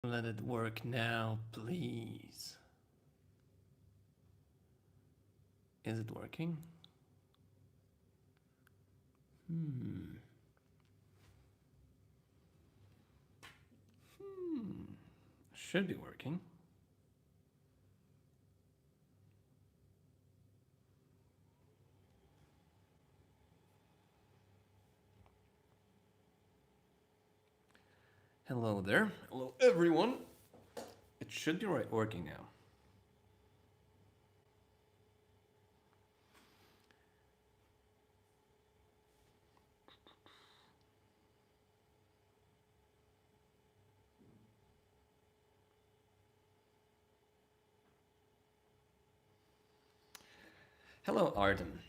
Let it work now, please. Is it working? Should be working. Hello there. Hello, everyone. It should be working now. Hello, Artem.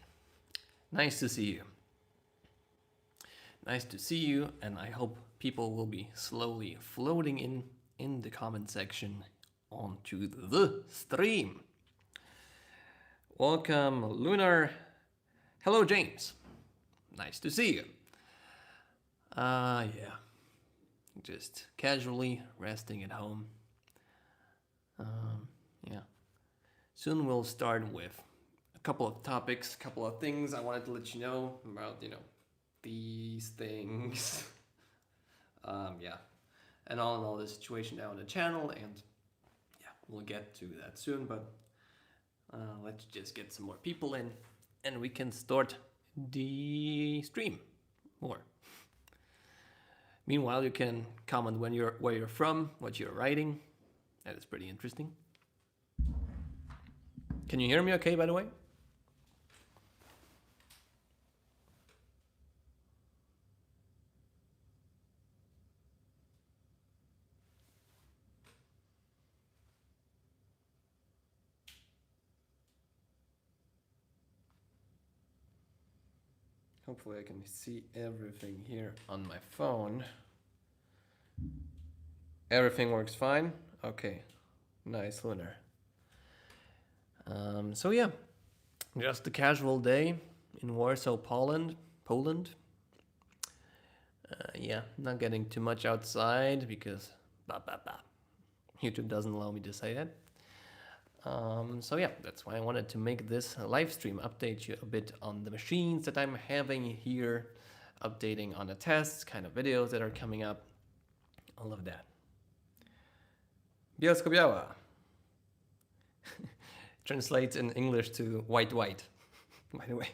Nice to see you. Nice to see you, and I hope people will be slowly floating in the comment section onto the stream. Welcome, Lunar. Hello, James. Nice to see you. Yeah. Just casually resting at home. Yeah. Soon we'll start with a couple of topics, a couple of things I wanted to let you know about, these things. Yeah. And all in all, the situation now on the channel, and yeah, we'll get to that soon, but let's just get some more people in, and we can start the stream more. Meanwhile, you can comment where you're from, what you're writing. That is pretty interesting. Can you hear me okay, by the way? Hopefully I can see everything here on my phone. Everything works fine? Okay. Nice, Lunar. So yeah, just a casual day in Warsaw, Poland. Yeah, not getting too much outside because YouTube doesn't allow me to say that. So yeah, that's why I wanted to make this live stream, update you a bit on the machines that I'm having here, updating on the tests, kind of videos that are coming up, all of that. Bielsko-biała translates in English to white, by the way.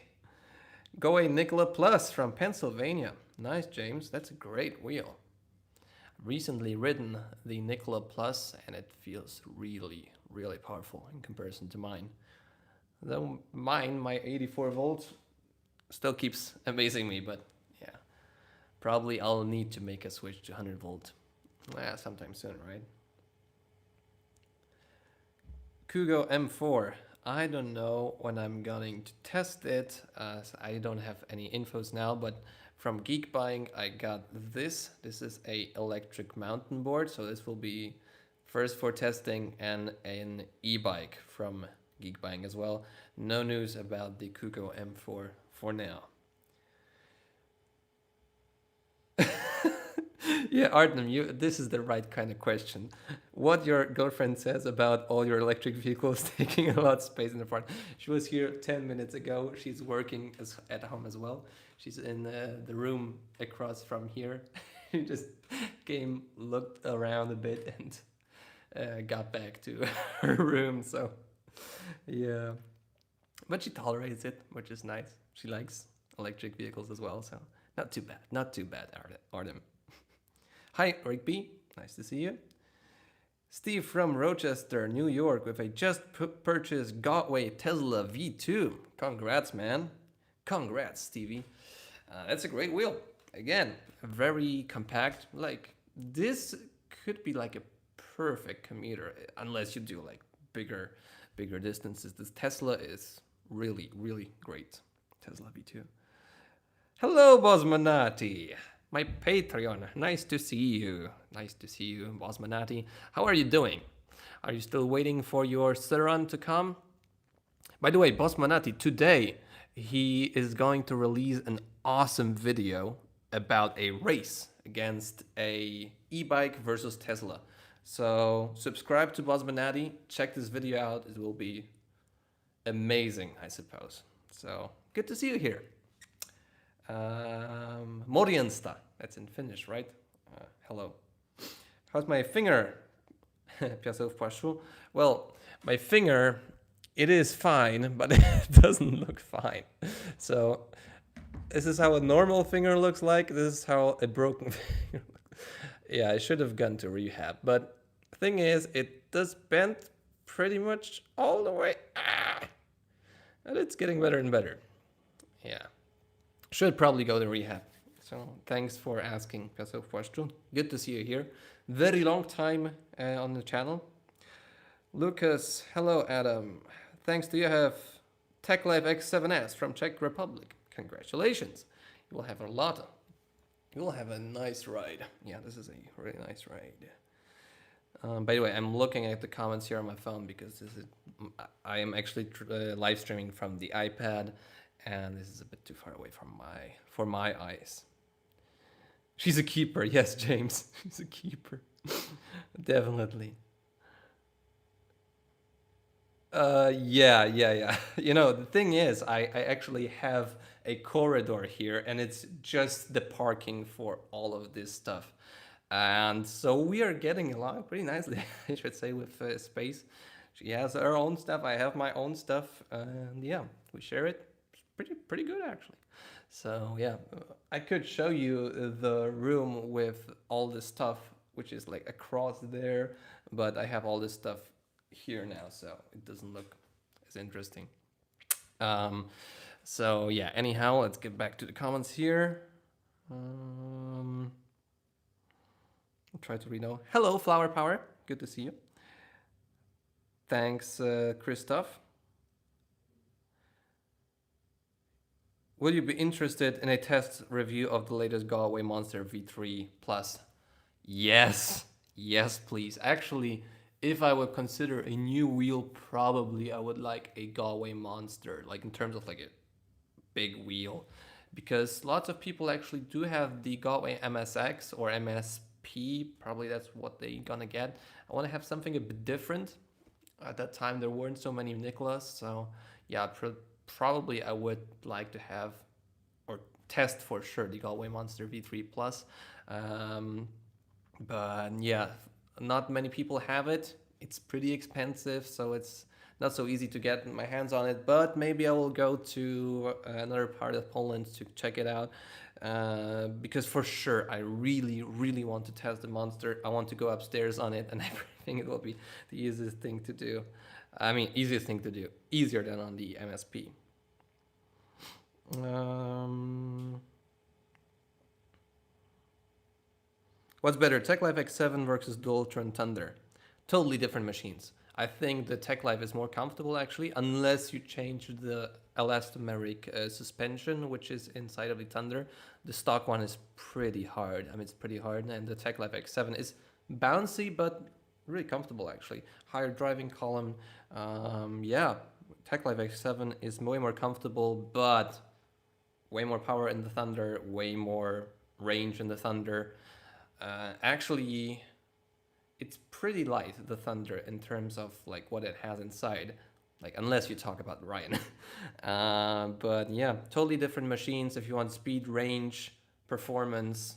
Go a Nikola Plus from Pennsylvania. Nice, James. That's a great wheel. Recently ridden the Nikola Plus, and it feels really, really powerful in comparison to mine. Though mine, my 84 volts, still keeps amazing me, but yeah. Probably I'll need to make a switch to 100 volt sometime soon, right? Kugo M4. I don't know when I'm going to test it. I don't have any infos now, but from Geek Buying I got this. This is a electric mountain board, so this will be first for testing, and an e-bike from Geek Buying as well. No news about the Kugo M4 for now. Yeah, Artem, this is the right kind of question. What your girlfriend says about all your electric vehicles taking a lot of space in the front. She was here 10 minutes ago. She's working at home as well. She's in the room across from here. She just came, looked around a bit, and got back to her room. So, yeah. But she tolerates it, which is nice. She likes electric vehicles as well, so not too bad. Not too bad, Artem. Hi, Rigby. Nice to see you. Steve from Rochester, New York, with a just purchased Gotway Tesla V2. Congrats, man. Congrats, Stevie. That's a great wheel. Again, very compact. Like, this could be like a perfect commuter, unless you do like bigger distances. This Tesla is really, really great. Tesla V2. Hello, Bosmanati. My Patreon. Nice to see you. Nice to see you, Bosmanati. How are you doing? Are you still waiting for your Suron to come? By the way, Bosmanati, today he is going to release an awesome video about a race against a e-bike versus Tesla. So subscribe to Bosmanati, check this video out. It will be amazing, I suppose. So good to see you here. Morjensta, that's in Finnish, right? Hello. How's my finger? Piasov Pashul. Well, my finger, it is fine, but it doesn't look fine. So this is how a normal finger looks like. This is how a broken finger looks. Yeah, I should have gone to rehab. But the thing is, it does bend pretty much all the way. And it's getting better and better. Yeah. Should probably go to rehab. So thanks for asking, Piasov Pashul. Good to see you here. Very long time on the channel. Lucas, hello Adam. Thanks to you have TechLife X7S from Czech Republic. Congratulations. You will have a lot. You will have a nice ride. Yeah, this is a really nice ride. By the way, I'm looking at the comments here on my phone because I am actually live streaming from the iPad, and this is a bit too far away for my eyes. She's a keeper. Yes, James. She's a keeper. Definitely. Yeah. You know, the thing is, I actually have a corridor here, and it's just the parking for all of this stuff. And so we are getting along pretty nicely, I should say, with space. She has her own stuff. I have my own stuff. And yeah, we share it. It's pretty good, actually. So yeah, I could show you the room with all the stuff, which is like across there, but I have all this stuff here now, so it doesn't look as interesting. So yeah, anyhow, let's get back to the comments here. I'll try to read now. Hello, Flower Power. Good to see you. Thanks, Christoph. Will you be interested in a test review of the latest Galway Monster V3 Plus? Yes, please. Actually, if I would consider a new wheel, probably I would like a Galway Monster, like in terms of like a big wheel, because lots of people actually do have the Galway MSX or MSP. Probably that's what they're gonna get. I want to have something a bit different. At that time, there weren't so many Nicholas, so yeah, probably I would like to have or test for sure the Galway Monster V3 Plus. But yeah, not many people have it. It's pretty expensive, so it's not so easy to get my hands on it. But maybe I will go to another part of Poland to check it out. Because for sure, I really want to test the Monster. I want to go upstairs on it, and I think it will be the easiest thing to do. I mean, easiest thing to do. Easier than on the MSP. What's better, TechLife X7 versus Dualtron Thunder? Totally different machines. I think the TechLife is more comfortable actually, unless you change the elastomeric suspension, which is inside of the Thunder. The stock one is pretty hard. I mean, it's pretty hard, and the TechLife X7 is bouncy, but really comfortable actually. Higher driving column. Yeah, TechLife X7 is way more comfortable, but way more power in the Thunder, way more range in the Thunder. Actually, it's pretty light, the Thunder, in terms of like what it has inside, like unless you talk about Ryan. But yeah, totally different machines. If you want speed, range, performance,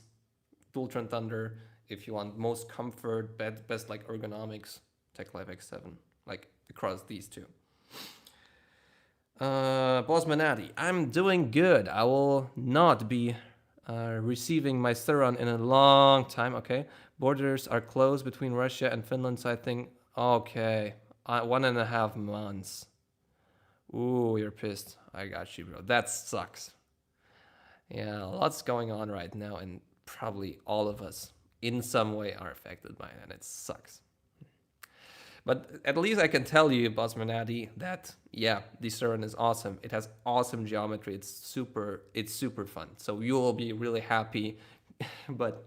Dualtron Thunder. If you want most comfort, best like ergonomics, TechLife X7, like across these two. Boss Manati, I'm doing good. I will not be receiving my Suron in a long time. Okay, borders are closed between Russia and Finland, so I think okay, 1.5 months. Ooh, you're pissed. I got you, bro. That sucks. Yeah, lots going on right now, and probably all of us in some way are affected by it, and it sucks. But at least I can tell you, Boss Manati, that yeah, the Suron is awesome. It has awesome geometry. It's super fun. So you will be really happy. But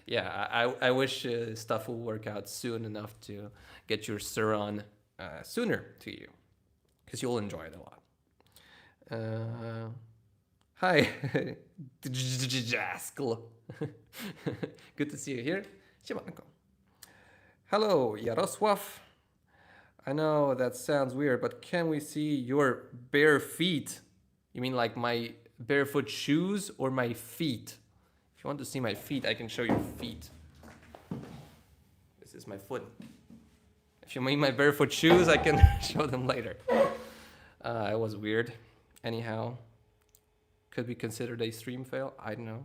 yeah, I wish stuff will work out soon enough to get your Suron sooner to you, because you'll enjoy it a lot. Hi, Jaskl. Good to see you here. Siemanko. Hello, Yarosław. I know that sounds weird, but can we see your bare feet? You mean like my barefoot shoes or my feet? If you want to see my feet, I can show you feet. This is my foot. If you mean my barefoot shoes, I can show them later. It was weird. Anyhow, could be considered a stream fail. I don't know.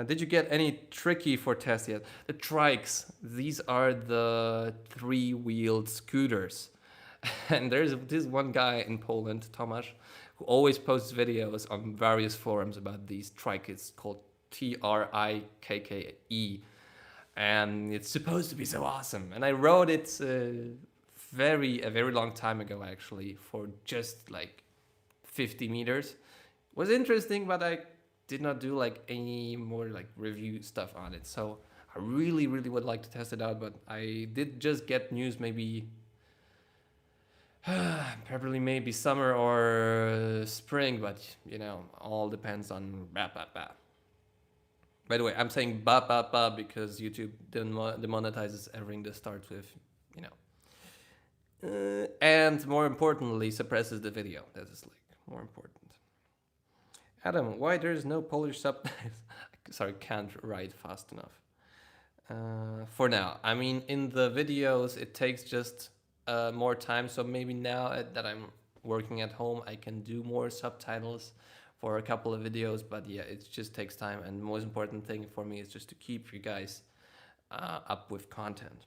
Did you get any tricky for test yet? The trikes. These are the three-wheeled scooters. And there's this one guy in Poland, Tomasz, who always posts videos on various forums about these trikes. It's called TRIKKE. And it's supposed to be so awesome. And I wrote it a very long time ago, actually, for just like 50 meters. It was interesting, but I did not do like any more like review stuff on it. So I really would like to test it out, but I did just get news maybe probably maybe summer or spring, but you know, all depends on By the way, I'm saying ba because YouTube demonetizes everything that starts with, you know. And more importantly, suppresses the video. That is like more important. Adam, why there's no Polish subtitles? Sorry, can't write fast enough. For now, I mean, in the videos, it takes just more time. So maybe now that I'm working at home, I can do more subtitles for a couple of videos. But yeah, it just takes time. And the most important thing for me is just to keep you guys up with content.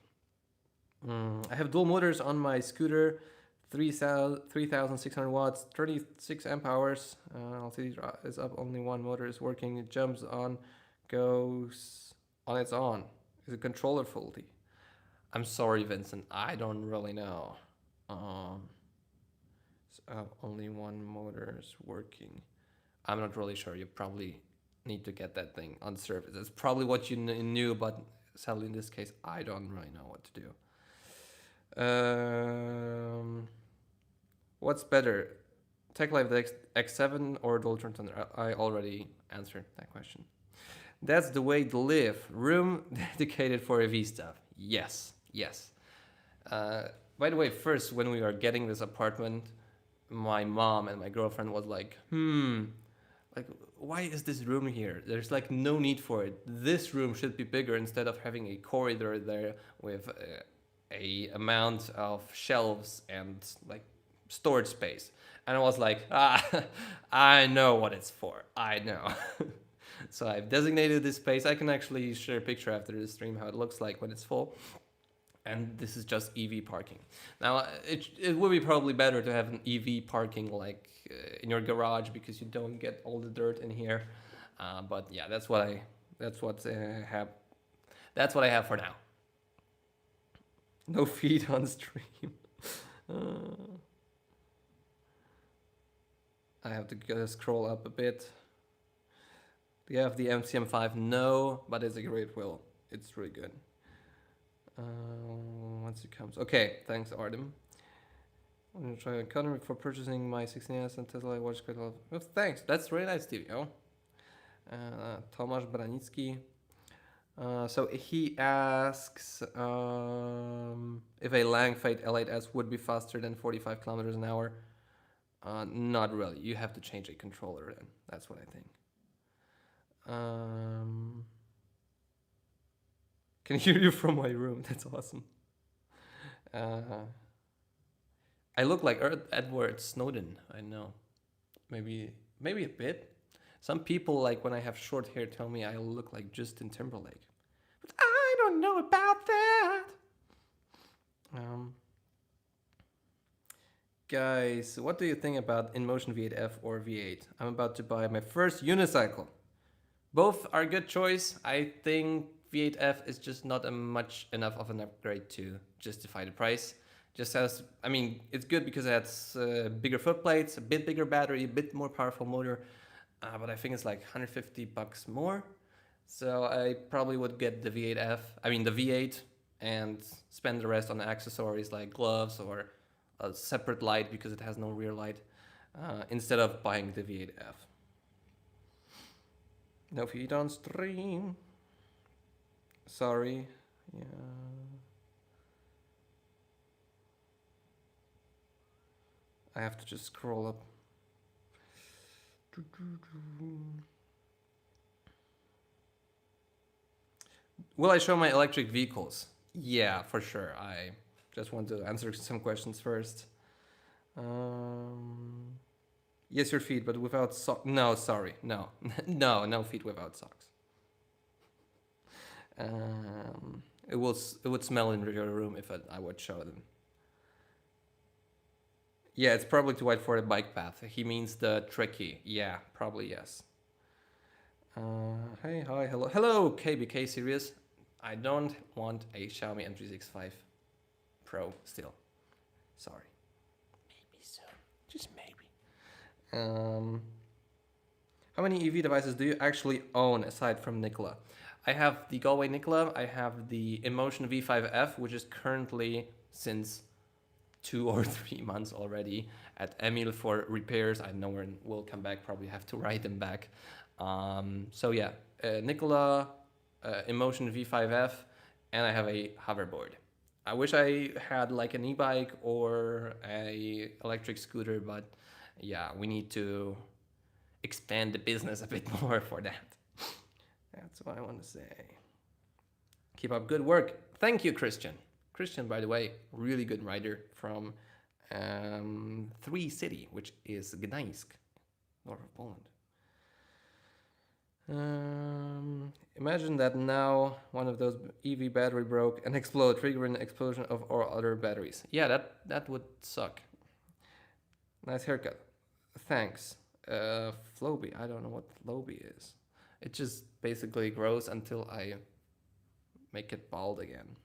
I have dual motors on my scooter. 3,600 watts, 36 amp hours. LCD is up, only one motor is working. It jumps on, goes on its own. Is a controller faulty? I'm sorry, Vincent. I don't really know. Only one motor is working. I'm not really sure. You probably need to get that thing on service. That's probably what you knew, but sadly in this case, I don't really know what to do. What's better, TechLive X7 or Doltron Thunder? I already answered that question. That's the way to live. Room dedicated for AV stuff. Yes. By the way, first, when we were getting this apartment, my mom and my girlfriend was like, like, why is this room here? There's like no need for it. This room should be bigger instead of having a corridor there with a amount of shelves and like storage space. And I was like, I know what it's for. I know. So I've designated this space. I can actually share a picture after the stream how it looks like when it's full. And this is just EV parking. Now, it would be probably better to have an EV parking like in your garage because you don't get all the dirt in here. But yeah, that's what I have. That's what I have for now. No feed on stream. I have to scroll up a bit. Do you have the MCM5? No, but it's a great wheel. It's really good. Once it comes. Okay, thanks, Artem. I'm going to try economy for purchasing my 16S and Tesla watch quite a lot. Oh, thanks, that's really nice, Stevie. Tomasz Branicki. So he asks if a Langfade L8S would be faster than 45 kilometers an hour. Not really. You have to change a controller then. That's what I think. Can hear you from my room. That's awesome. I look like Edward Snowden. I know. Maybe a bit. Some people, like when I have short hair, tell me I look like Justin Timberlake. But I don't know about that. Guys, what do you think about InMotion V8F or V8? I'm about to buy my first unicycle. Both are a good choice. I think V8F is just not much enough of an upgrade to justify the price. Just as, I mean, it's good because it has bigger footplates, a bit bigger battery, a bit more powerful motor, but I think it's like $150 more. So I probably would get the V8F, I mean the V8, and spend the rest on accessories like gloves or a separate light because it has no rear light, instead of buying the V8F. No feed on stream. Sorry, Yeah. I have to just scroll up. Will I show my electric vehicles? Yeah, for sure. I just want to answer some questions first. Um, yes, your feet, but without socks. No, sorry. No. No feet without socks. It would smell in your room if I would show them. Yeah, it's probably too wide for the bike path. He means the tricky. Yeah, probably yes. Hey, hi, hello. Hello, KBK Serious. I don't want a Xiaomi M365 Pro still. Sorry. Maybe soon. Just maybe. How many EV devices do you actually own aside from Nikola? I have the Galway Nikola. I have the Emotion V5F, which is currently since 2 or 3 months already at Emil for repairs. I know when we'll come back. Probably have to write them back. So yeah, Nikola, Emotion V5F, and I have a hoverboard. I wish I had like an e-bike or a electric scooter, but yeah, we need to expand the business a bit more for that. That's what I want to say. Keep up good work. Thank you, Christian. Christian, by the way, really good rider from Three City, which is Gdańsk, north of Poland. Imagine that now one of those EV battery broke and explode, triggering an explosion of all other batteries. Yeah, that would suck. Nice haircut. Thanks. Floby. I don't know what Floby is. It just basically grows until I make it bald again.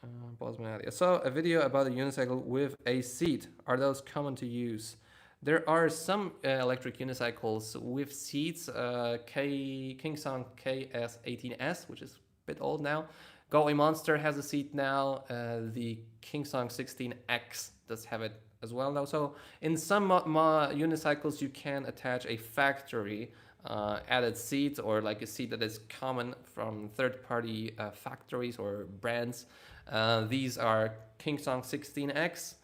I saw a video about a unicycle with a seat. Are those common to use? There are some electric unicycles with seats. Kingsong KS18S, which is a bit old now. Galway Monster has a seat now. The Kingsong 16X does have it as well now. So in some unicycles, you can attach a factory added seat or like a seat that is common from third-party factories or brands. These are Kingsong 16X,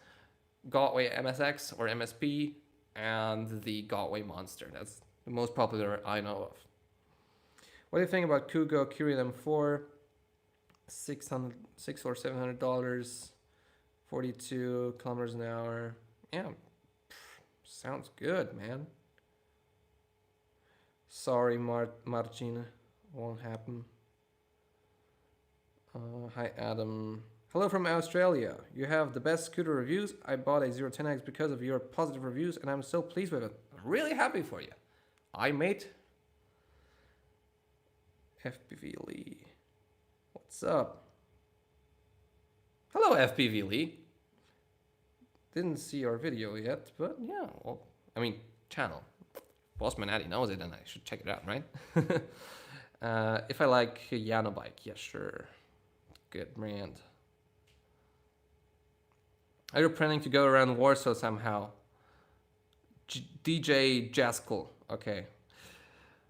Galway MSX or MSP, and the Galway Monster. That's the most popular I know of. What do you think about Kugo Curium M4? $600 or $700, 42 kilometers an hour. Yeah, sounds good, man. Sorry, Marcin, won't happen. Hi, Adam. Hello from Australia. You have the best scooter reviews. I bought a 010X because of your positive reviews, and I'm so pleased with it. I'm really happy for you. I mate. FPV Lee. What's up? Hello, FPV Lee. Didn't see your video yet, but yeah, well, I mean, channel. Bossman Addy knows it, and I should check it out, right? If I like Yano bike, yeah, sure. Good brand. Are you planning to go around Warsaw somehow? DJ Jaskal. Okay.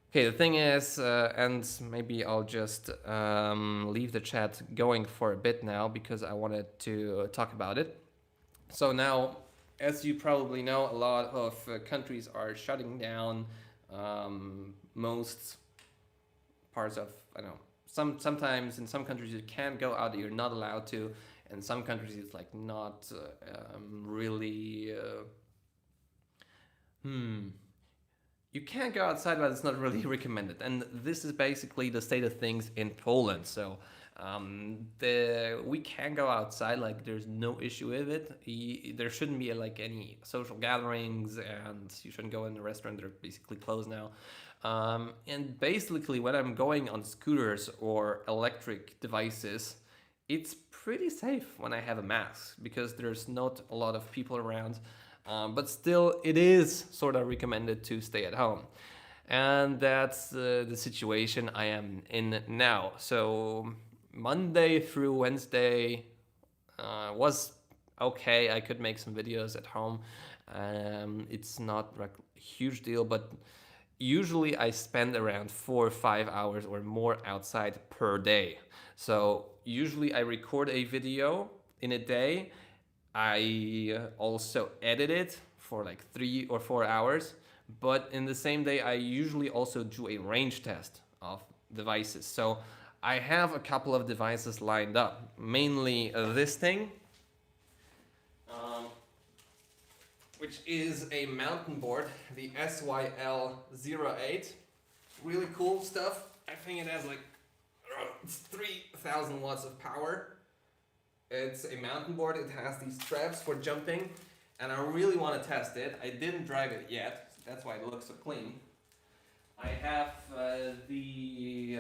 Okay, the thing is, and maybe I'll just leave the chat going for a bit now because I wanted to talk about it. So now, as you probably know, a lot of countries are shutting down most parts of, I don't know, sometimes in some countries you can't go out, you're not allowed to. In some countries it's like not really... You can't go outside, but it's not really recommended. And this is basically the state of things in Poland. So we can go outside, like there's no issue with it. There shouldn't be like any social gatherings, and you shouldn't go in the restaurant. They're basically closed now. And basically when I'm going on scooters or electric devices, it's pretty safe when I have a mask because there's not a lot of people around. But still, it is sort of recommended to stay at home. And that's the situation I am in now. So Monday through Wednesday was okay. I could make some videos at home. It's not like a huge deal, but usually I spend around 4 or 5 hours or more outside per day. So usually I record a video in a day. I also edit it for like 3 or 4 hours. But in the same day, I usually also do a range test of devices. So I have a couple of devices lined up, mainly this thing, um, which is a mountain board, the SYL08. Really cool stuff. I think it has like it's 3,000 watts of power. It's a mountain board. It has these straps for jumping, and I really want to test it. I didn't drive it yet. That's why it looks so clean. I have the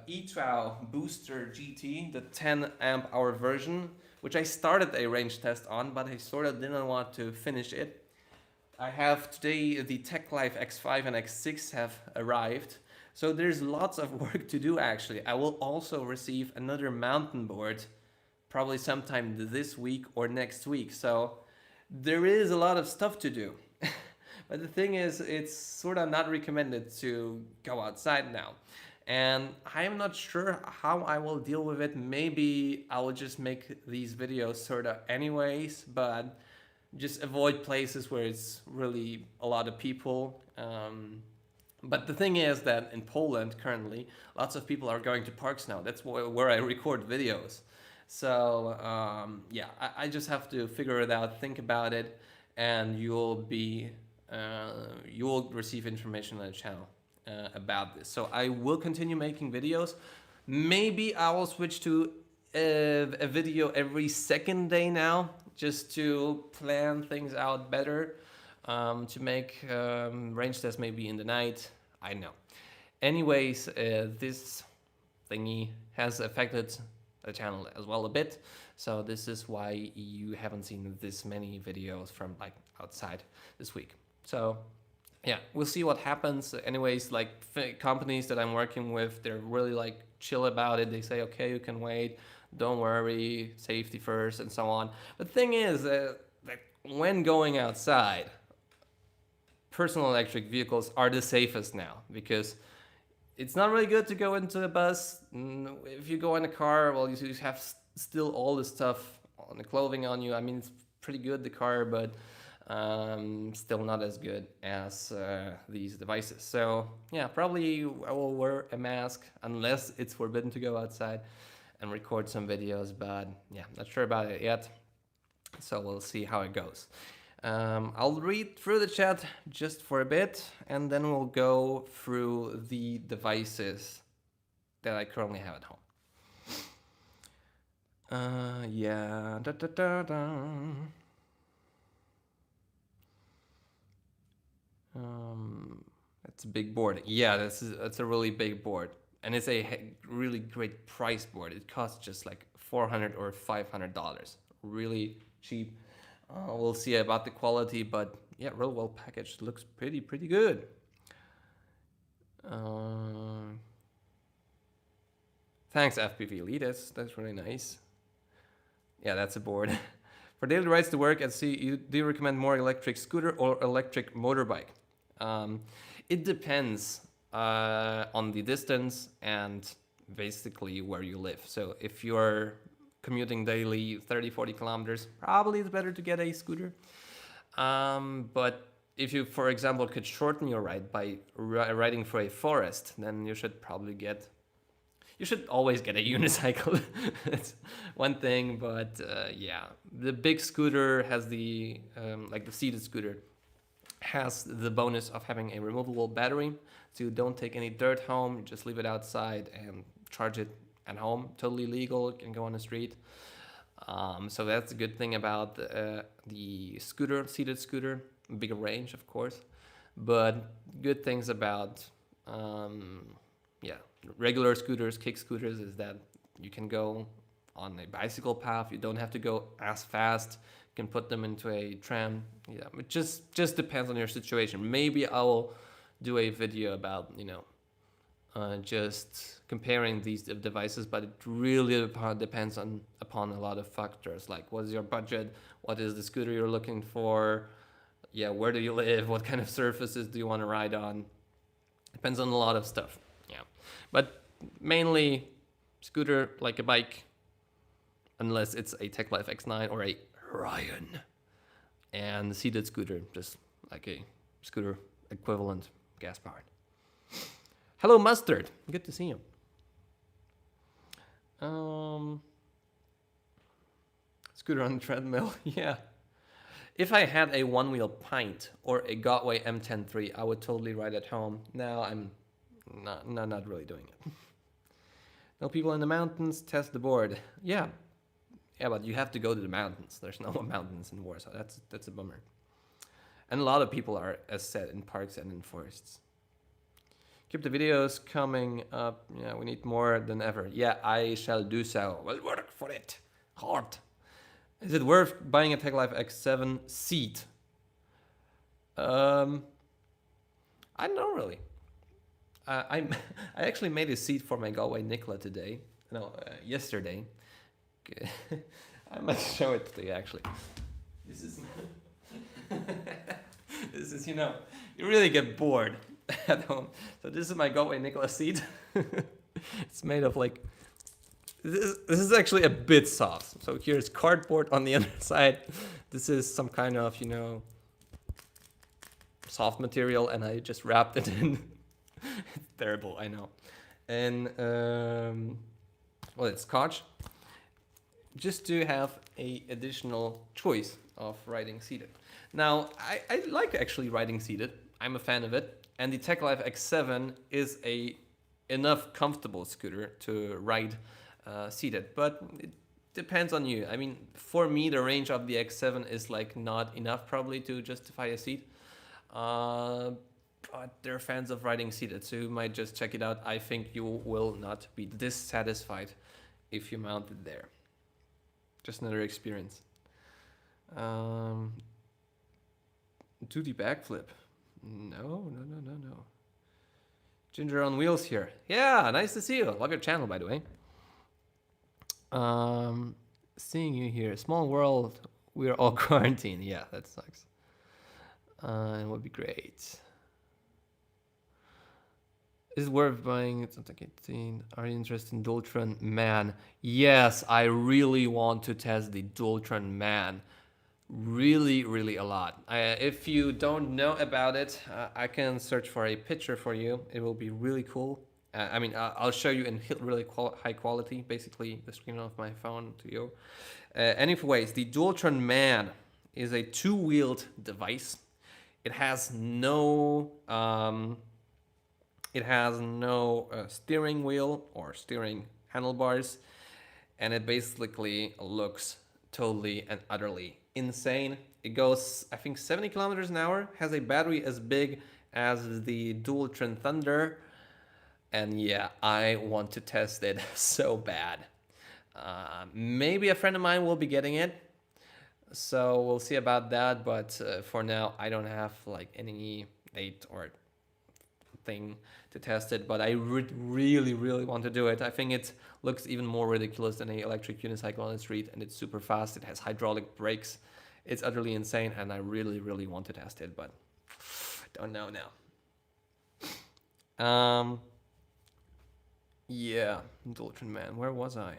eTrow Booster GT, the 10 amp hour version, which I started a range test on, but I sort of didn't want to finish it. I have today the Tech Life X5 and X6 have arrived. So there's lots of work to do actually. I will also receive another mountain board probably sometime this week or next week. So there is a lot of stuff to do. But the thing is, it's sort of not recommended to go outside now. And I am not sure how I will deal with it. Maybe I will just make these videos sort of anyways, but just avoid places where it's really a lot of people. But the thing is that in Poland currently, lots of people are going to parks now. That's where I record videos. So yeah, I just have to figure it out, think about it, and you will receive information on the channel about this. So I will continue making videos. Maybe I will switch to a video every second day now, just to plan things out better, to make range tests maybe in the night. I know. Anyways, this thingy has affected the channel as well a bit. So this is why you haven't seen this many videos from like outside this week. So yeah, we'll see what happens. Anyways, like companies that I'm working with, they're really like chill about it. They say, okay, you can wait. Don't worry, safety first and so on. But the thing is, like when going outside, personal electric vehicles are the safest now because it's not really good to go into a bus. If you go in a car, well, you have still all the stuff on the clothing on you. I mean, it's pretty good, the car, but still not as good as these devices. So yeah, probably I will wear a mask unless it's forbidden to go outside and record some videos, but yeah, not sure about it yet. So we'll see how it goes. I'll read through the chat just for a bit, and then we'll go through the devices that I currently have at home. Yeah. That's a big board. Yeah, that's a really big board, and it's a really great price board. It costs just like $400 or $500. Really cheap. We'll see about the quality, but yeah, real well packaged. Looks pretty good. Thanks, FPV Elite. That's really nice. Yeah, that's a board. For daily rides to work, do you recommend more electric scooter or electric motorbike? It depends on the distance and basically where you live. So if you're commuting daily 30-40 kilometers, probably it's better to get a scooter. But if you, for example, could shorten your ride by riding through a forest, then you should always get a unicycle. That's one thing, but yeah, the big scooter has like the seated scooter has the bonus of having a removable battery, so you don't take any dirt home, you just leave it outside and charge it at home. Totally legal, you can go on the street. So that's a good thing about the scooter, seated scooter. Bigger range, of course, but good things about regular scooters, kick scooters, is that you can go on a bicycle path. You don't have to go as fast. You can put them into a tram. Yeah, it just depends on your situation. Maybe I will do a video about just comparing these devices, but it really depends upon a lot of factors, like what is your budget, what is the scooter you're looking for, where do you live, what kind of surfaces do you want to ride on. Depends on a lot of stuff. Yeah, but mainly scooter like a bike, unless it's a Tech Life X9 or a Ryan, and seated scooter, just like a scooter equivalent, gas powered. Hello, Mustard. Good to see you. Scooter on the treadmill. Yeah. If I had a one-wheel Pint or a Gotway M103, I would totally ride at home. Now I'm not really doing it. No people in the mountains, test the board. Yeah, but you have to go to the mountains. There's no mountains in Warsaw. That's a bummer. And a lot of people are, as said, in parks and in forests. Keep the videos coming up. Yeah, we need more than ever. Yeah, I shall do so. We'll work for it. Hard. Is it worth buying a Tech Life X7 seat? I don't know really. I actually made a seat for my Galway Nicola today. No, yesterday. I might show it to you actually. This is this is, you really get bored at home. So this is my Galway Nicola seat. It's made of like, this is actually a bit soft. So here's cardboard on the other side. This is some kind of, soft material, and I just wrapped it in. It's terrible, I know. And, well, it's Scotch. Just to have a additional choice of riding seated. Now, I like actually riding seated. I'm a fan of it. And the Tech Life X7 is a enough comfortable scooter to ride seated, but it depends on you. I mean, for me, the range of the X7 is like not enough probably to justify a seat. But they're fans of riding seated, so you might just check it out. I think you will not be dissatisfied if you mount it there. Just another experience. Do the backflip. No. Ginger on wheels here. Yeah, nice to see you. Love your channel, by the way. Seeing you here. Small world. We're all quarantined. Yeah, that sucks. It would be great. Is it worth buying? It's not like 18. Are you interested in Dualtron Man? Yes, I really want to test the Dualtron Man. Really a lot. If you don't know about it, I can search for a picture for you. It will be really cool. I'll show you in really high quality, basically the screen of my phone to you. Anyways, the Dualtron Man is a two-wheeled device. It has no steering wheel or steering handlebars, and it basically looks totally and utterly insane. It goes, I think, 70 kilometers an hour, has a battery as big as the Dualtron Thunder, and yeah, I want to test it so bad. Maybe a friend of mine will be getting it, so we'll see about that, but for now, I don't have like any date or thing to test it, but I really want to do it. I think it looks even more ridiculous than an electric unicycle on the street, and it's super fast. It has hydraulic brakes. It's utterly insane, and I really want to test it, but don't know now. Yeah, Dualtron Man. Where was I?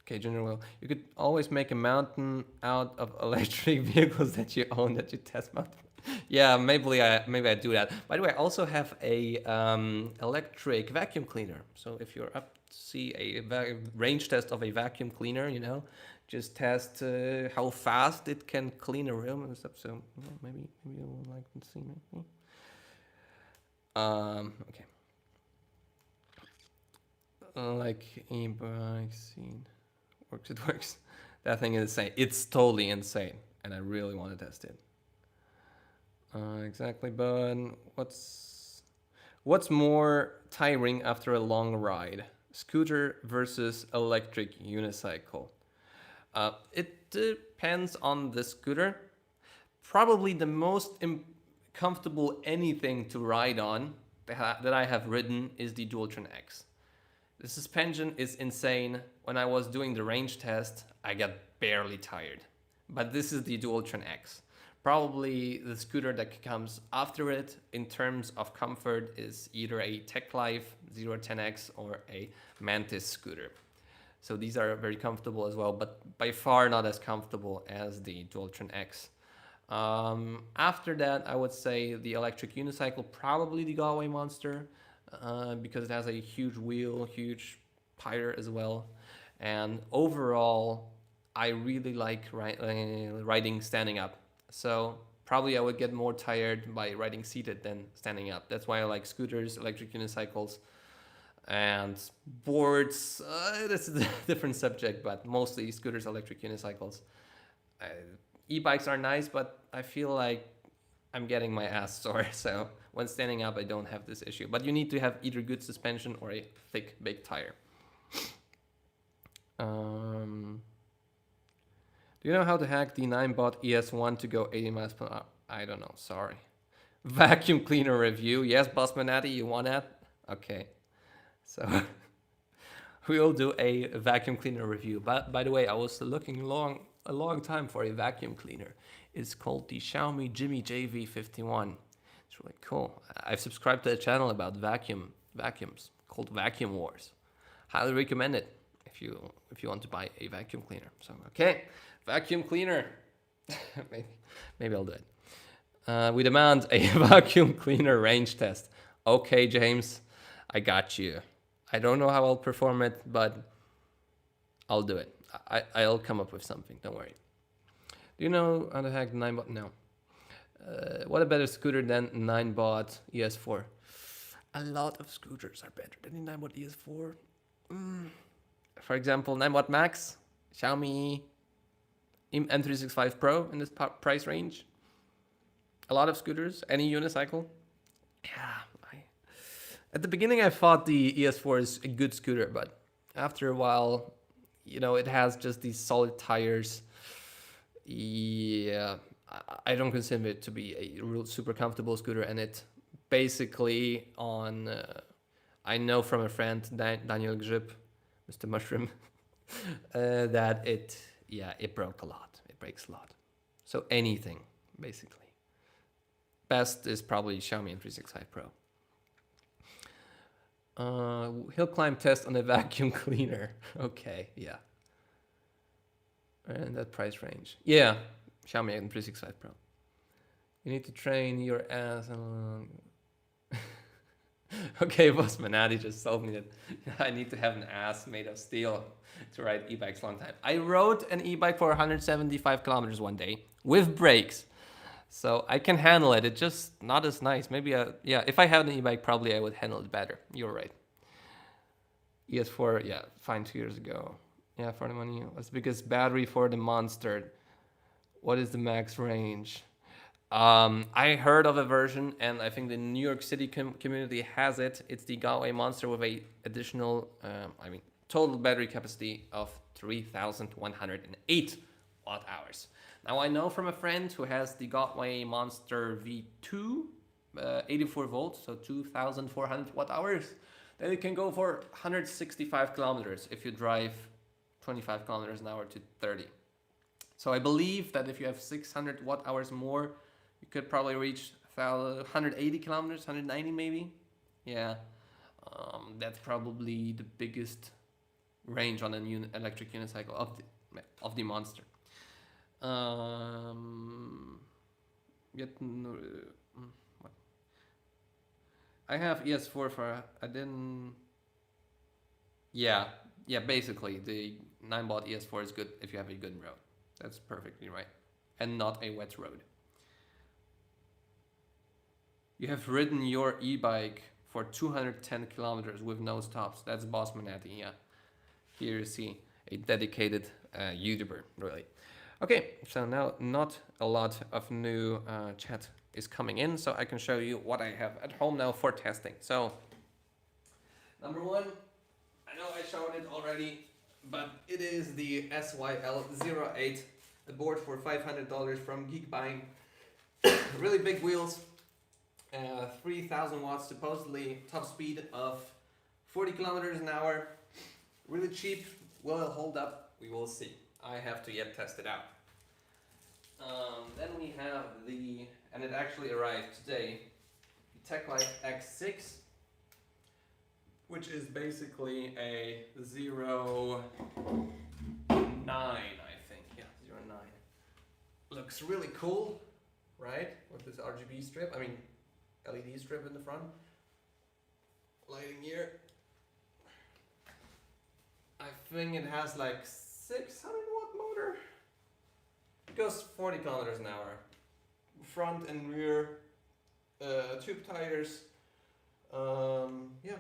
Okay, Junior Will. You could always make a mountain out of electric vehicles that you own that you test mount. Yeah, maybe I do that. By the way, I also have a electric vacuum cleaner. So if you're up to see a range test of a vacuum cleaner, just test how fast it can clean a room and stuff. So maybe you would like to see me. Okay. Like e-bike scene. It works. That thing is insane. It's totally insane, and I really want to test it. Exactly, but what's more tiring after a long ride? Scooter versus electric unicycle. It depends on the scooter. Probably the most comfortable anything to ride on that I have ridden is the Dualtron X. The suspension is insane. When I was doing the range test, I got barely tired. But this is the Dualtron X. Probably the scooter that comes after it in terms of comfort is either a Tech Life 010X or a Mantis scooter. So these are very comfortable as well, but by far not as comfortable as the Dualtron X. After that, I would say the electric unicycle, probably the Galway Monster, because it has a huge wheel, huge tire as well. And overall, I really like riding standing up. So probably I would get more tired by riding seated than standing up. That's why I like scooters, electric unicycles, and boards. This is a different subject, but mostly scooters, electric unicycles. E-bikes are nice, but I feel like I'm getting my ass sore. So when standing up, I don't have this issue. But you need to have either good suspension or a thick, big tire. Do you know how to hack the 9-bot ES1 to go 80 miles per hour? I don't know, sorry. Vacuum cleaner review. Yes, Boss Manati, you want that? Okay. So we'll do a vacuum cleaner review. But by the way, I was looking a long time for a vacuum cleaner. It's called the Xiaomi Jimmy JV51. It's really cool. I've subscribed to a channel about vacuums called Vacuum Wars. Highly recommend it if you want to buy a vacuum cleaner. So okay, vacuum cleaner. maybe I'll do it. We demand a vacuum cleaner range test. Okay, James, I got you. I don't know how I'll perform it, but I'll do it. I'll come up with something. Don't worry. Do you know how to hack the 9-bot? No. What a better scooter than 9-bot ES4? A lot of scooters are better than the 9-bot ES4. For example, 9-bot Max, Xiaomi M365 Pro in this price range. A lot of scooters, any unicycle. Yeah, at the beginning I thought the ES4 is a good scooter, but after a while, it has just these solid tires. Yeah, I don't consider it to be a real super comfortable scooter, and it basically I know from a friend, Daniel Grzyb, Mr. Mushroom, that it broke a lot. It breaks a lot. So anything, basically. Best is probably Xiaomi M365 Pro. Hill climb test on a vacuum cleaner. Okay, yeah. And that price range. Yeah, Xiaomi M365 Pro. You need to train your ass. Okay, Boss Manati just told me that I need to have an ass made of steel to ride e-bikes long time. I rode an e-bike for 175 kilometers one day with brakes. So I can handle it. It's just not as nice. Maybe, if I had an e-bike, probably I would handle it better. You're right. ES4, yeah, fine 2 years ago. Yeah, for the money. What's the biggest battery for the Monster? What is the max range? I heard of a version, and I think the New York City community has it. It's the Galway Monster with a additional, total battery capacity of 3,108 watt hours. Now I know from a friend who has the Galway Monster V2, 84 volts, so 2,400 watt hours. Then it can go for 165 kilometers if you drive 25 kilometers an hour to 30. So I believe that if you have 600 watt hours more, you could probably reach 180 kilometers, 190 maybe. Yeah, that's probably the biggest range on an electric unicycle of the Monster. What? I have ES4 for I didn't. Yeah, basically the 9-bot ES4 is good if you have a good road. That's perfectly right, and not a wet road. You have ridden your e-bike for 210 kilometers with no stops. That's Boss Manati, yeah. Here you see a dedicated YouTuber, really. Okay, so now not a lot of new chat is coming in, so I can show you what I have at home now for testing. So, number one, I know I showed it already, but it is the SYL08, a board for $500 from Geekbuying. Really big wheels, 3,000 watts, supposedly top speed of 40 kilometers an hour. Really cheap. Will it hold up? We will see. I have to yet test it out. Then we have and it actually arrived today, the TechLife X6, which is basically a 09, I think. Yeah, 09. Looks really cool, right? With this RGB strip, LED strip in the front. Lighting here. I think it has like 600 watt motor. It goes 40 kilometers an hour. Front and rear tube tires. Yeah,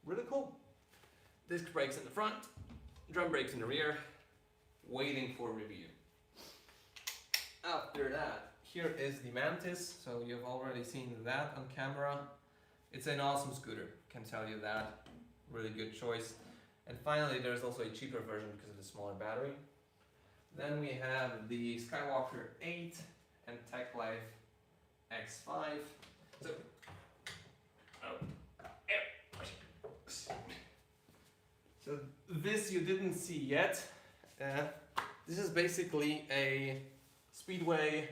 really cool. Disc brakes in the front, drum brakes in the rear. Waiting for review. After that, here is the Mantis. So you've already seen that on camera. It's an awesome scooter, can tell you that. Really good choice. And finally, there's also a cheaper version because of the smaller battery. Then we have the Skywalker 8 and TechLife X5. So this you didn't see yet. This is basically a Speedway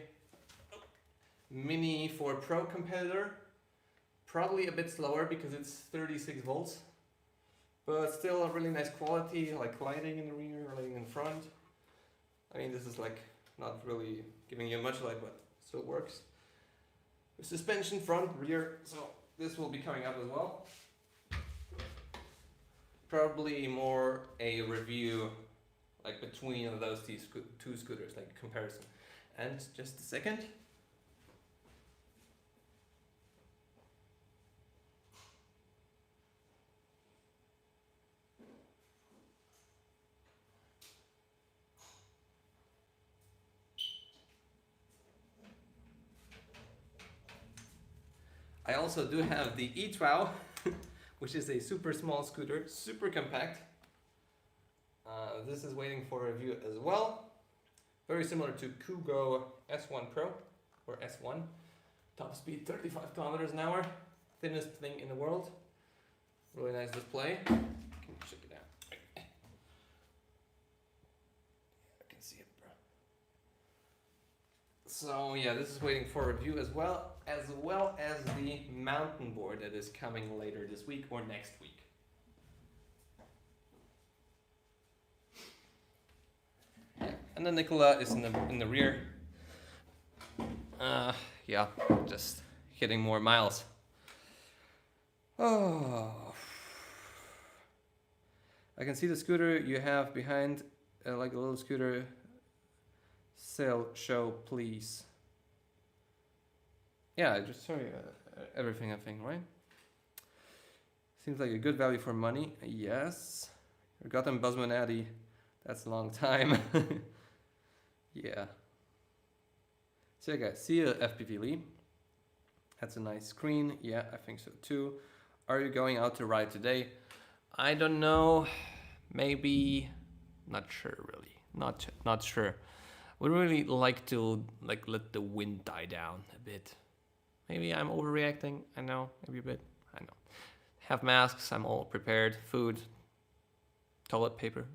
Mini 4 Pro competitor. Probably a bit slower because it's 36 volts. But still a really nice quality, like lighting in the rear, lighting in front. This is like not really giving you much light, but still works. The suspension front, rear, so this will be coming up as well. Probably more a review like between those two scooters, like comparison. And just a second. I also do have the e-Trow, which is a super small scooter, super compact. This is waiting for review as well. Very similar to Kugo S1 Pro, or S1. Top speed 35 kilometers an hour. Thinnest thing in the world. Really nice display. Can you check it out? I can see it, bro. So yeah, this is waiting for review as well as the mountain board that is coming later this week or next week. Yeah. And then Nicola is in the rear. Yeah, just hitting more miles. Oh, I can see the scooter you have behind, like a little scooter. Sale show, please. Yeah, just sorry, everything I think, right? Seems like a good value for money. Yes. You got them Buzzman Addy. That's a long time. Yeah. So yeah, guys, see you FPV Lee. That's a nice screen. Yeah, I think so too. Are you going out to ride today? I don't know. Maybe. Not sure really. Not sure. Would really like to let the wind die down a bit. Maybe I'm overreacting. I know, maybe a bit. I know. Have masks. I'm all prepared. Food. Toilet paper.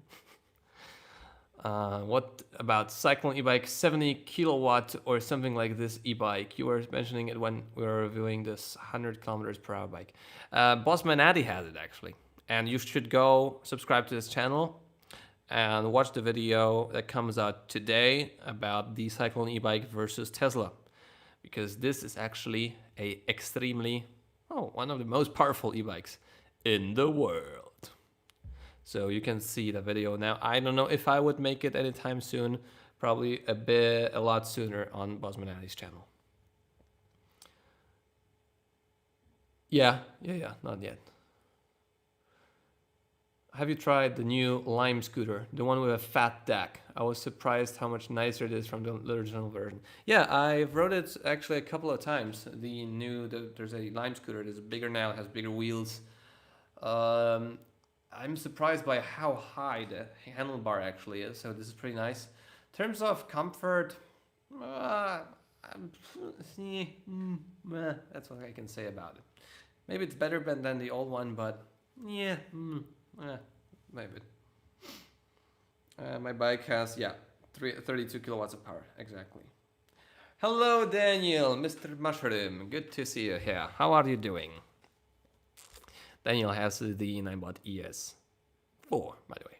What about cyclone e-bike? 70 kilowatt or something like this e-bike. You were mentioning it when we were reviewing this 100 kilometers per hour bike. Bossman Addy has it actually, and you should go subscribe to this channel and watch the video that comes out today about the cyclone e-bike versus Tesla, because this is actually one of the most powerful e-bikes in the world. So you can see the video now. I don't know if I would make it anytime soon. Probably a lot sooner on Bossman Addy's channel. Yeah, not yet. Have you tried the new Lime scooter, the one with a fat deck? I was surprised how much nicer it is from the original version. Yeah, I've rode it actually a couple of times. There's a Lime scooter that's bigger now, has bigger wheels. I'm surprised by how high the handlebar actually is, so this is pretty nice. In terms of comfort, that's what I can say about it. Maybe it's better than the old one, but yeah, maybe. My bike has 32 kilowatts of power, exactly. Hello, Daniel, Mr. Mushroom. Good to see you here. How are you doing? Daniel has the Ninebot ES4, by the way.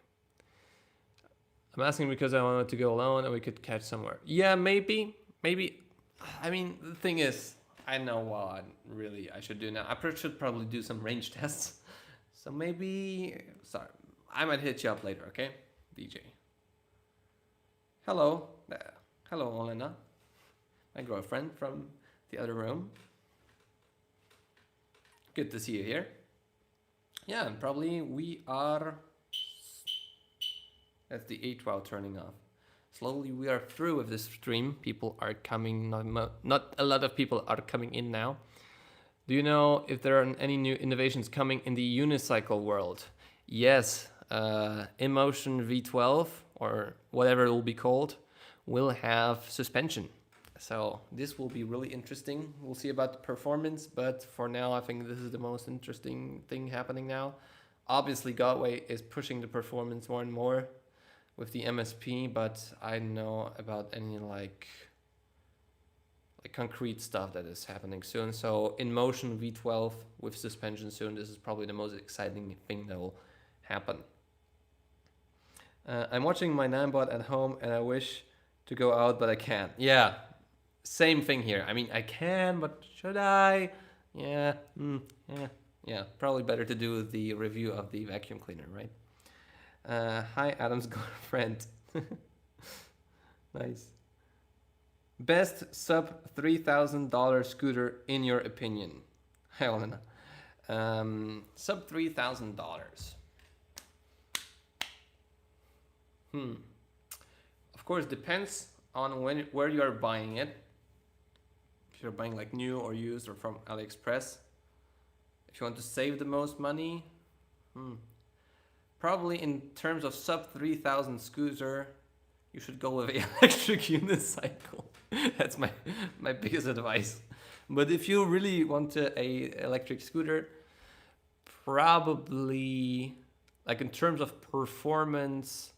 I'm asking because I wanted to go alone and we could catch somewhere. Yeah, maybe. Maybe. I mean, the thing is, I know what really I should do now. I should probably do some range tests. So maybe. Sorry. I might hit you up later, okay? DJ. Hello. Hello, Olena. My girlfriend from the other room. Good to see you here. Yeah, and probably we are. That's the 8 turning off. Slowly we are through with this stream. People are coming, not a lot of people are coming in now. Do you know if there are any new innovations coming in the unicycle world? Yes, InMotion V12 or whatever it will be called will have suspension. So this will be really interesting. We'll see about the performance, but for now I think this is the most interesting thing happening now. Obviously Godway is pushing the performance more and more with the MSP, but I don't know about any like concrete stuff that is happening soon. So InMotion V12 with suspension soon. This is probably the most exciting thing that will happen. I'm watching my Ninebot at home and I wish to go out, but I can't. Yeah, same thing here. I mean, I can, but should I? Yeah, yeah. Probably better to do the review of the vacuum cleaner, right? Hi, Adam's girlfriend. Nice. Best sub $3,000 scooter in your opinion? Hi, Elena. Sub $3,000. Of course, depends on where you are buying it. If you're buying like new or used or from AliExpress. If you want to save the most money, probably in terms of sub 3,000 scooter, you should go with an electric unicycle. That's my biggest advice. But if you really want a electric scooter, probably like in terms of performance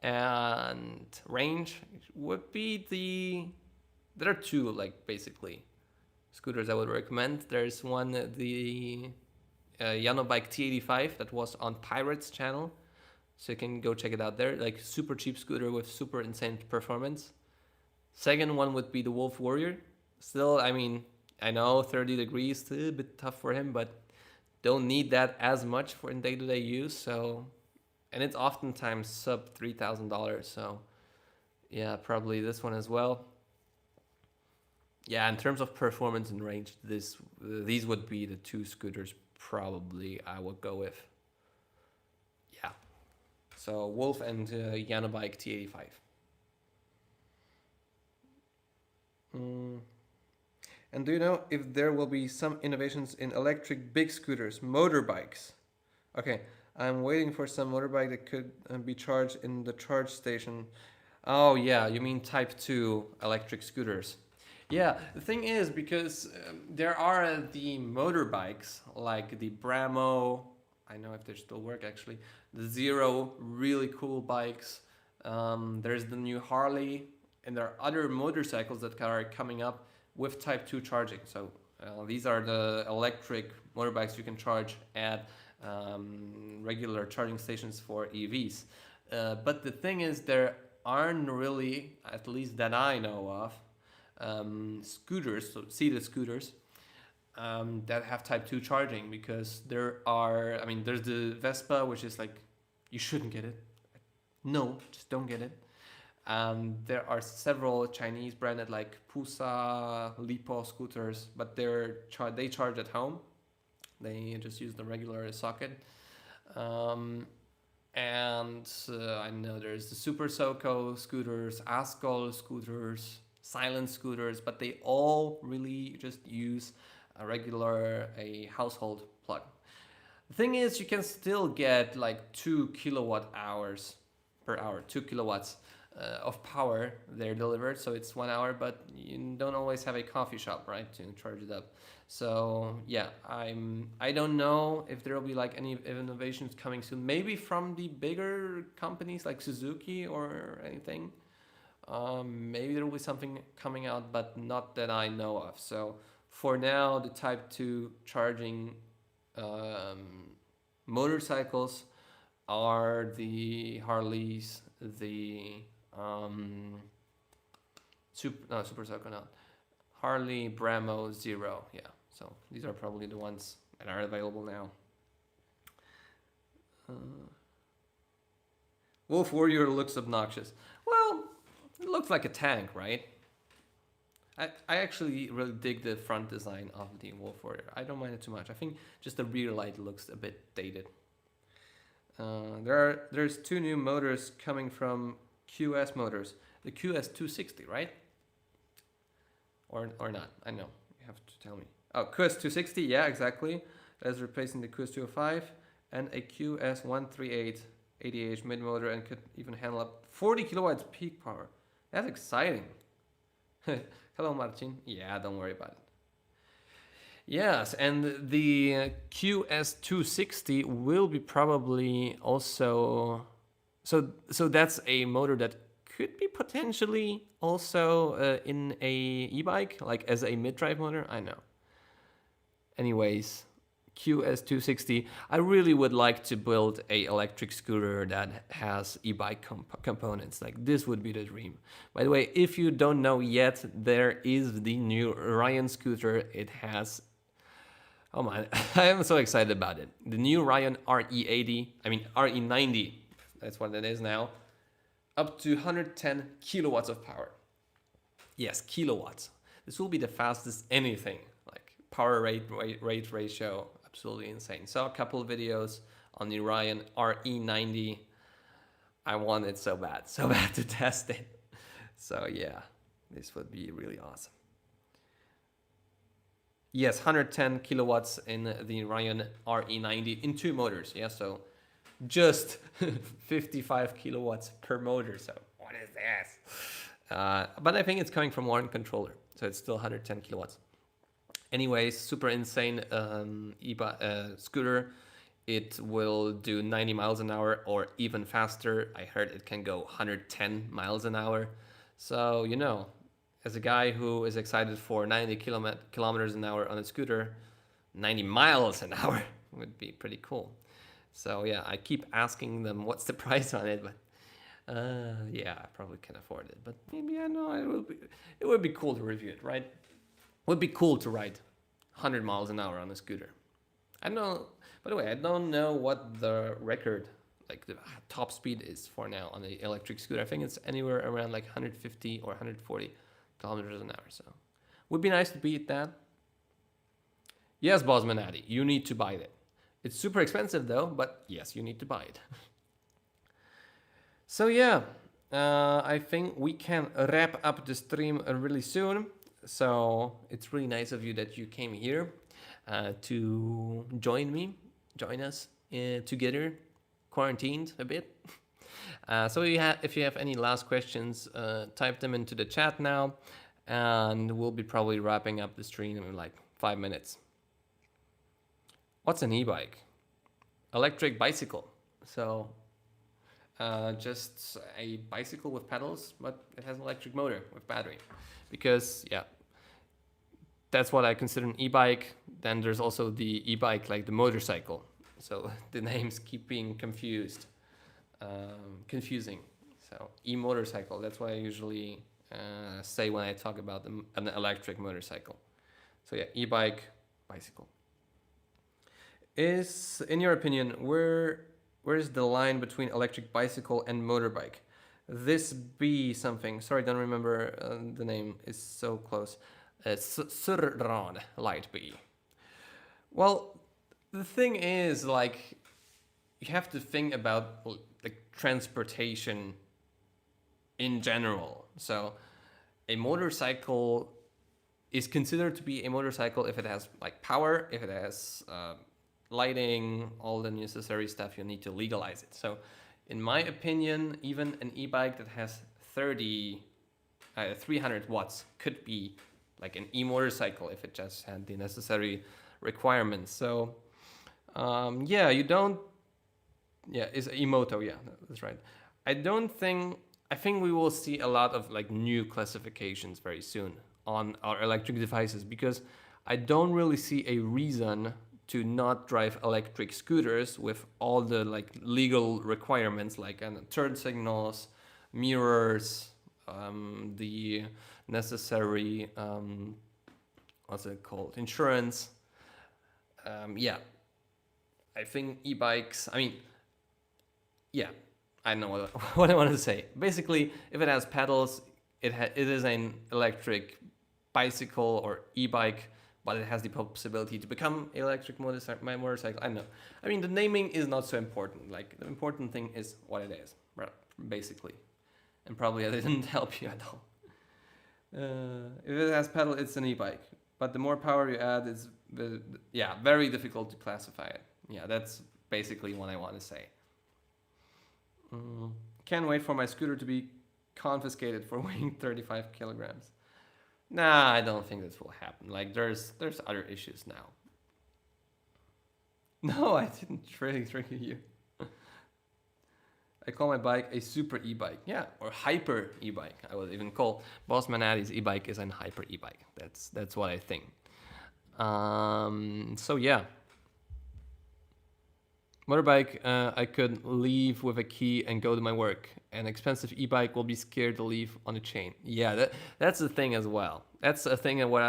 and range, would be there are two like basically scooters I would recommend. There's one, the Yanobike T85 that was on Pirate's channel, so you can go check it out there. Like super cheap scooter with super insane performance. Second one would be the Wolf Warrior. Still, I mean, I know 30 degrees, still a bit tough for him, but don't need that as much for in day-to-day use. So, and it's oftentimes sub $3,000. So, yeah, probably this one as well. Yeah, in terms of performance and range, these would be the two scooters probably I would go with. Yeah. So Wolf and Yanobike T85. And do you know if there will be some innovations in electric big scooters, motorbikes? Okay, I'm waiting for some motorbike that could be charged in the charge station. Oh yeah, you mean Type 2 electric scooters. Yeah, the thing is, because there are the motorbikes like the Bramo, I know if they still work actually, the Zero, really cool bikes. There's the new Harley, and there are other motorcycles that are coming up with Type 2 charging. So these are the electric motorbikes you can charge at regular charging stations for EVs. But the thing is, there aren't really, at least that I know of, scooters, so seated scooters, that have Type 2 charging, because there are, I mean, there's the Vespa, which is like, you shouldn't get it. No, just don't get it. There are several Chinese branded like Pusa, Lipo scooters, but they charge at home. They just use the regular socket. And I know there's the Super Soco scooters, Ascol scooters, silent scooters, but they all really just use a household plug. The thing is, you can still get like 2 kilowatt hours per hour, 2 kilowatts of power they're delivered, so it's 1 hour, but you don't always have a coffee shop, right, to charge it up. So yeah, I don't know if there will be like any innovations coming soon, maybe from the bigger companies like Suzuki or anything. Maybe there will be something coming out, but not that I know of. So for now, the Type 2 charging motorcycles are the Harleys, the Super Cycle, not Harley Bramo Zero. Yeah, so these are probably the ones that are available now. Wolf Warrior looks obnoxious. Well, it looks like a tank, right? I actually really dig the front design of the Wolf Warrior. I don't mind it too much. I think just the rear light looks a bit dated. There's two new motors coming from QS Motors. The QS 260, right? Or not? I know. You have to tell me. Oh, QS 260. Yeah, exactly. That's replacing the QS 205 and a QS 138 80H mid motor and could even handle up 40 kilowatts peak power. That's exciting. Hello, Martin. Yeah, don't worry about it. Yes, and the QS260 will be probably also... So that's a motor that could be potentially also in a e-bike, like as a mid-drive motor. I know. Anyways, QS260. I really would like to build a electric scooter that has e-bike components. Like this would be the dream. By the way, if you don't know yet, there is the new Ryan scooter. It has... Oh man, I am so excited about it. The new Ryan RE90, that's what it is now. Up to 110 kilowatts of power. Yes, kilowatts. This will be the fastest anything. Like power rate ratio, absolutely insane. Saw a couple of videos on the Ryan RE90. I want it so bad to test it. So yeah, this would be really awesome. Yes, 110 kilowatts in the Ryan RE90 in two motors. Yeah, so just 55 kilowatts per motor. So what is this? But I think it's coming from one controller, so it's still 110 kilowatts. Anyways, super insane scooter. It will do 90 miles an hour or even faster. I heard it can go 110 miles an hour. So, you know, as a guy who is excited for 90 kilometers an hour on a scooter, 90 miles an hour would be pretty cool. So yeah, I keep asking them what's the price on it, but yeah, I probably can afford it. But maybe I know it would be cool to review it, right? It would be cool to ride 100 miles an hour on a scooter. I know, by the way, I don't know what the record, like the top speed is for now on the electric scooter. I think it's anywhere around like 150 or 140 kilometers an hour. So would be nice to beat that. Yes, Bosman Addy, you need to buy it. It's super expensive though, but yes, you need to buy it. So yeah, I think we can wrap up the stream really soon. So it's really nice of you that you came here to join us together, quarantined a bit. So if you have any last questions, type them into the chat now, and we'll be probably wrapping up the stream in like 5 minutes. What's an e-bike? Electric bicycle. So just a bicycle with pedals, but it has an electric motor with battery. Because yeah, that's what I consider an e-bike. Then there's also the e-bike, like the motorcycle. So the names keep being confusing. So e-motorcycle, that's what I usually say when I talk about an electric motorcycle. So yeah, e-bike, bicycle. Is, in your opinion, where is the line between electric bicycle and motorbike? This be something, sorry, don't remember the name, is so close. Surran Light B. Well, the thing is, like, you have to think about like transportation in general. So a motorcycle is considered to be a motorcycle if it has like power, if it has lighting, all the necessary stuff. You need to legalize it. So in my opinion, even an e-bike that has 300 watts could be like an e-motorcycle if it just had the necessary requirements. So yeah, you don't, yeah, it's e-moto, yeah, that's right. I don't think I think we will see a lot of like new classifications very soon on our electric devices, because I don't really see a reason to not drive electric scooters with all the like legal requirements, like turn signals, mirrors, the necessary what's it called, insurance. Yeah, I think e-bikes. I mean, yeah, I know what, what I want to say. Basically, if it has pedals, it is an electric bicycle or e-bike, but it has the possibility to become electric motorcycle. My motorcycle. I know. I mean, the naming is not so important. Like the important thing is what it is, basically. And probably I didn't help you at all. If it has pedal, it's an e-bike. But the more power you add, it's yeah, very difficult to classify it. Yeah, that's basically what I want to say. Can't wait for my scooter to be confiscated for weighing 35 kilograms. Nah, I don't think this will happen. Like, there's other issues now. No, I didn't really trigger you. I call my bike a super e-bike. Yeah, or hyper e-bike. I would even call Boss Manati's e-bike is an hyper e-bike. That's what I think. So yeah. Motorbike, I could leave with a key and go to my work. An expensive e-bike will be scared to leave on a chain. Yeah, that's the thing as well. That's a thing of what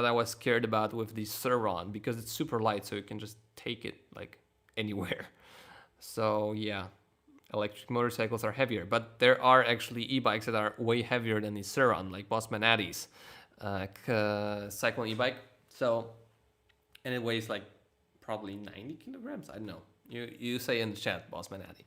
I was scared about with the Suron, because it's super light, so you can just take it like anywhere. So yeah, electric motorcycles are heavier, but there are actually e-bikes that are way heavier than the Suron, like Boss Manati's cyclone e-bike. So, and it weighs like probably 90 kilograms. I don't know. You say in the chat, Boss Manati.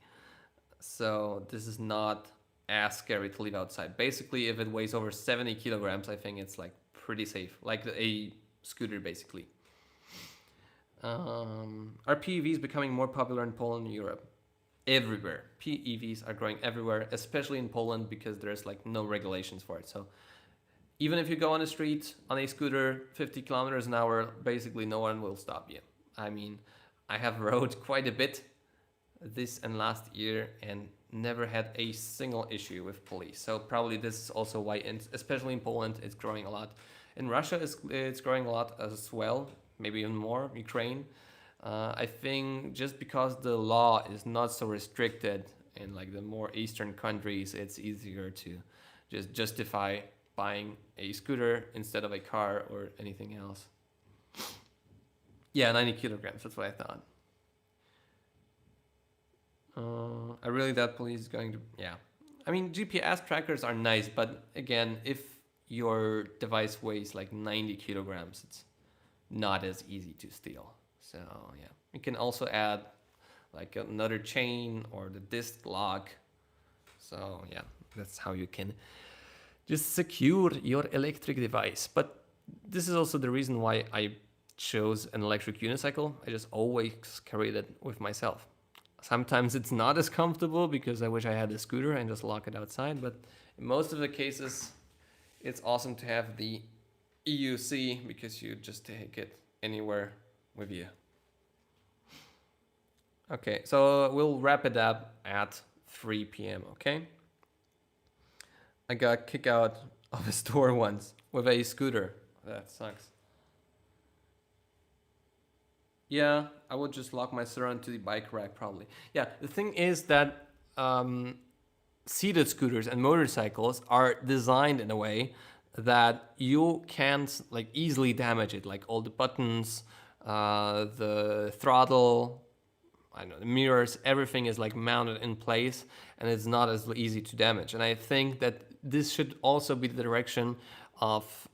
So this is not as scary to leave outside. Basically, if it weighs over 70 kilograms, I think it's like pretty safe, like a scooter basically. Are PEVs becoming more popular in Poland and Europe? Everywhere. PEVs are growing everywhere, especially in Poland, because there's like no regulations for it. So even if you go on the street on a scooter 50 kilometers an hour, basically no one will stop you. I mean, I have rode quite a bit this and last year and never had a single issue with police. So probably this is also why, especially in Poland, it's growing a lot. In Russia, it's growing a lot as well, maybe even more, Ukraine. I think just because the law is not so restricted in like the more eastern countries, it's easier to just justify buying a scooter instead of a car or anything else. Yeah, 90 kilograms, that's what I thought. I really doubt police is going to, yeah. I mean, GPS trackers are nice, but again, if your device weighs like 90 kilograms, it's not as easy to steal. So yeah, you can also add like another chain or the disc lock. So yeah, that's how you can just secure your electric device. But this is also the reason why I chose an electric unicycle. I just always carried it with myself. Sometimes it's not as comfortable because I wish I had a scooter and just lock it outside, but in most of the cases, it's awesome to have the EUC because you just take it anywhere with you. Okay, so we'll wrap it up at 3 p.m., okay? I got kicked out of a store once with a scooter. That sucks. Yeah, I would just lock my Suron to the bike rack probably. Yeah, the thing is that seated scooters and motorcycles are designed in a way that you can't like easily damage it. Like all the buttons, the throttle, I don't know, the mirrors, everything is like mounted in place and it's not as easy to damage. And I think that this should also be the direction of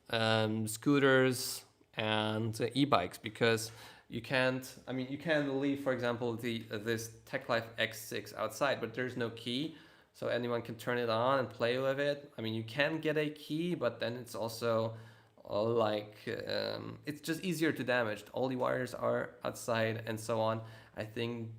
scooters and e-bikes, because you can't leave, for example, this TechLife X6 outside, but there's no key, so anyone can turn it on and play with it. I mean, you can get a key, but then it's also it's just easier to damage. All the wires are outside and so on. I think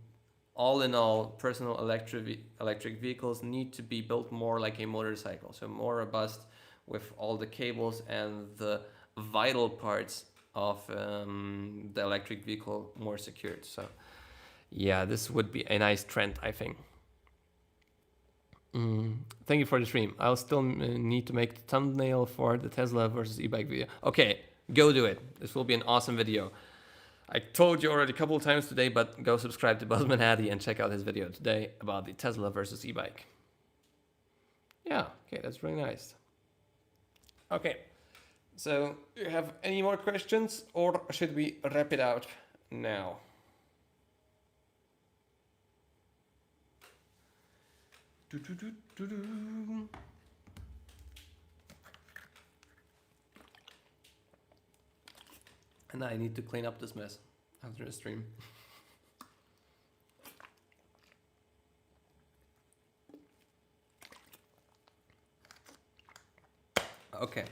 all in all, personal electric vehicles need to be built more like a motorcycle, so more robust with all the cables and the vital parts of the electric vehicle more secured. So yeah, this would be a nice trend, I think. Thank you for the stream. I'll still need to make the thumbnail for the Tesla versus e-bike video. Okay, go do it. This will be an awesome video. I told you already a couple of times today, but go subscribe to Buzzman Hattie and check out his video today about the Tesla versus e-bike. Yeah, okay, that's really nice. Okay, so you have any more questions, or should we wrap it out now? And I need to clean up this mess after the stream. Okay.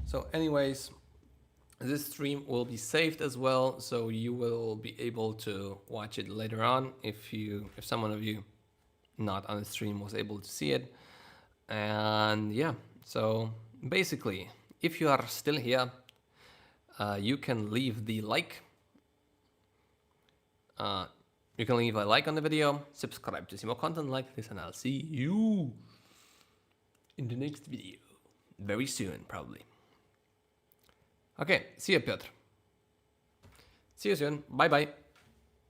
So anyways, this stream will be saved as well, so you will be able to watch it later on if someone of you not on the stream was able to see it. And yeah, so basically, if you are still here, you can leave the like. You can leave a like on the video, subscribe to see more content like this, and I'll see you in the next video. Very soon, probably. Okay, see you, Piotr. See you soon. Bye-bye.